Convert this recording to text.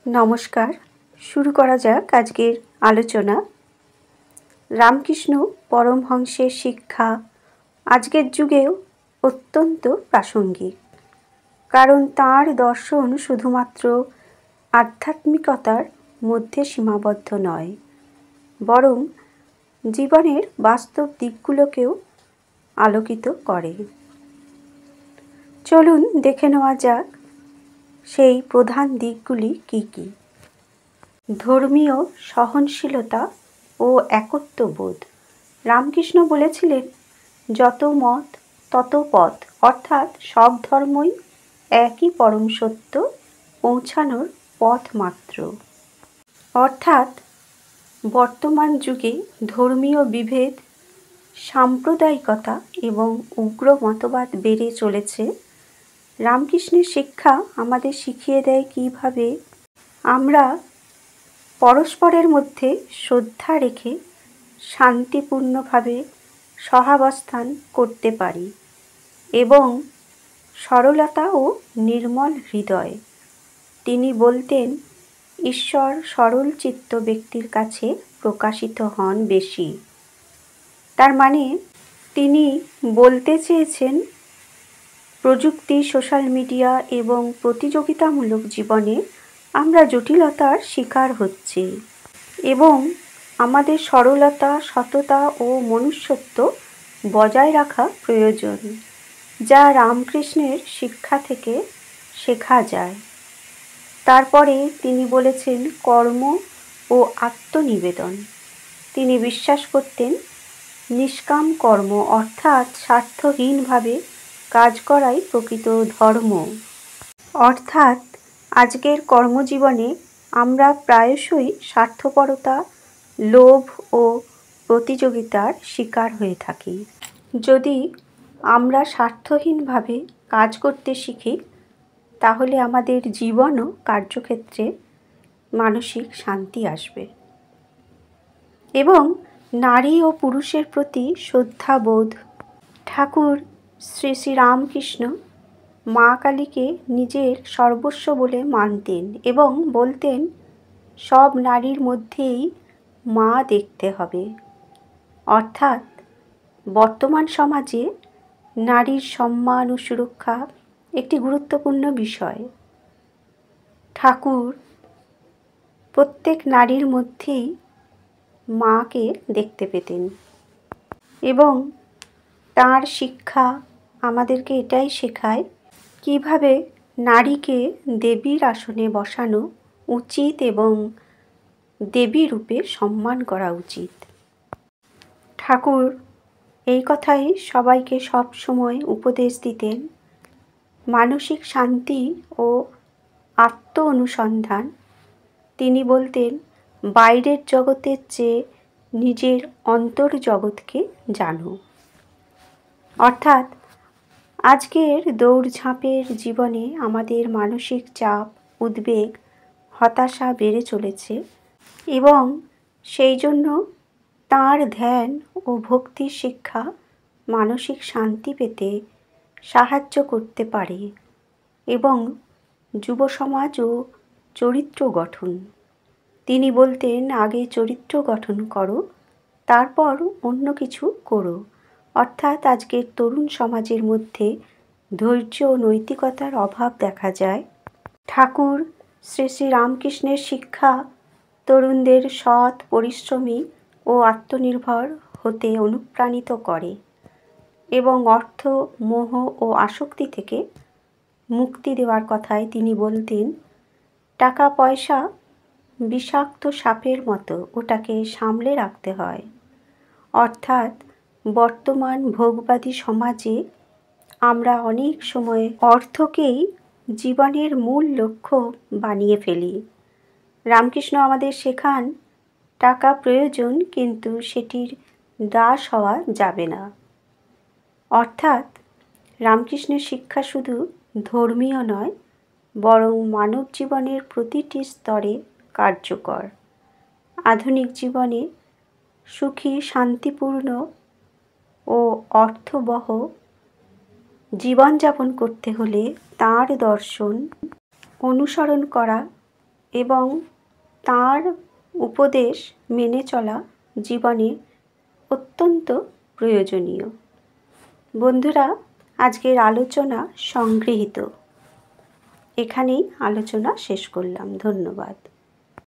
নমস্কার, শুরু করা যাক আজকের আলোচনা। রামকৃষ্ণ পরমহংসের শিক্ষা আজকের যুগেও অত্যন্ত প্রাসঙ্গিক, কারণ তাঁর দর্শন শুধুমাত্র আধ্যাত্মিকতার মধ্যে সীমাবদ্ধ নয়, বরং জীবনের বাস্তব দিকগুলোকেও আলোকিত করে। চলুন দেখে নেওয়া যাক সেই প্রধান দিকগুলি কী কী। ধর্মীয় সহনশীলতা ও একত্ববোধ। রামকৃষ্ণ বলেছিলেন, যত মত তত পথ, অর্থাৎ সব ধর্মই একই পরম সত্য পৌঁছানোর পথ মাত্র। অর্থাৎ বর্তমান যুগে ধর্মীয় বিভেদ, সাম্প্রদায়িকতা এবং উগ্র মতবাদ বেড়ে চলেছে। রামকৃষ্ণের শিক্ষা আমাদের শিখিয়ে দেয় কীভাবে আমরা পরস্পরের মধ্যে শ্রদ্ধা রেখে শান্তিপূর্ণভাবে সহাবস্থান করতে পারি এবং সরলতা ও নির্মল হৃদয়। তিনি বলতেন, ঈশ্বর সরল চিত্ত ব্যক্তির কাছে প্রকাশিত হন বেশি। তার মানে তিনি বলতে চেয়েছেন, প্রযুক্তি, সোশ্যাল মিডিয়া এবং প্রতিযোগিতামূলক জীবনে আমরা জটিলতার শিকার হচ্ছি এবং আমাদের সরলতা, সততা ও মনুষ্যত্ব বজায় রাখা প্রয়োজন, যা রামকৃষ্ণের শিক্ষা থেকে শেখা যায়। তারপরে তিনি বলেছেন কর্ম ও আত্মনিবেদন। তিনি বিশ্বাস করতেন নিষ্কাম কর্ম, অর্থাৎ স্বার্থহীনভাবে কাজ করাই প্রকৃত ধর্ম। অর্থাৎ আজকের কর্মজীবনে আমরা প্রায়শই স্বার্থপরতা, লোভ ও প্রতিযোগিতার শিকার হয়ে থাকি। যদি আমরা স্বার্থহীনভাবে কাজ করতে শিখি, তাহলে আমাদের জীবন ও কার্যক্ষেত্রে মানসিক শান্তি আসবে এবং নারী ও পুরুষের প্রতি শ্রদ্ধাবোধ। ঠাকুর শ্রী শ্রী রামকৃষ্ণ মা কালীকে নিজের সর্বস্ব বলে মানতেন এবং বলতেন, সব নারীর মধ্যেই মা দেখতে হবে। অর্থাৎ বর্তমান সমাজে নারীর সম্মান ও সুরক্ষা একটি গুরুত্বপূর্ণ বিষয়। ঠাকুর প্রত্যেক নারীর মধ্যেই মাকে দেখতে পেতেন এবং তাঁর শিক্ষা আমাদেরকে এটাই শেখায় কিভাবে নারীকে দেবীর আসনে বসানো উচিত এবং দেবী রূপে সম্মান করা উচিত। ঠাকুর এই কথাই সবাইকে সব সময় উপদেশ দিতেন। মানসিক শান্তি ও আত্ম অনুসন্ধান। তিনি বলতেন, বাইরের জগতের চেয়ে নিজের অন্তর জগৎকে জানো। অর্থাৎ আজকের দৌড়ঝাঁপের জীবনে আমাদের মানসিক চাপ, উদ্বেগ, হতাশা বেড়ে চলেছে এবং সেই জন্য তাঁর ধ্যান ও ভক্তির শিক্ষা মানসিক শান্তি পেতে সাহায্য করতে পারে এবং যুব সমাজ ও চরিত্র গঠন। তিনি বলতেন, আগে চরিত্র গঠন করো, তারপর অন্য কিছু করো। অর্থাৎ আজকের তরুণ সমাজের মধ্যে ধৈর্য ও নৈতিকতার অভাব দেখা যায়। ঠাকুর শ্রী শ্রী রামকৃষ্ণের শিক্ষা তরুণদের সৎ, পরিশ্রমী ও আত্মনির্ভর হতে অনুপ্রাণিত করে এবং অর্থ, মোহ ও আসক্তি থেকে মুক্তি দেওয়ার কথায় তিনি বলতেন, টাকা পয়সা বিষাক্ত সাপের মতো, ওটাকে সামলে রাখতে হয়। অর্থাৎ বর্তমান ভোগবাদী সমাজে আমরা অনেক সময় অর্থকেই জীবনের মূল লক্ষ্য বানিয়ে ফেলি। রামকৃষ্ণ আমাদের শেখান, টাকা প্রয়োজন, কিন্তু সেটির দাস হওয়া যাবে না। অর্থাৎ রামকৃষ্ণের শিক্ষা শুধু ধর্মীয় নয়, বরং মানব জীবনের প্রতিটি স্তরে কার্যকর। আধুনিক জীবনে সুখী, শান্তিপূর্ণ ও অর্থবহ জীবনযাপন করতে হলে তাঁর দর্শন অনুসরণ করা এবং তার উপদেশ মেনে চলা জীবনে অত্যন্ত প্রয়োজনীয়। বন্ধুরা, আজকের আলোচনা সংগৃহীত। এখানেই আলোচনা শেষ করলাম। ধন্যবাদ।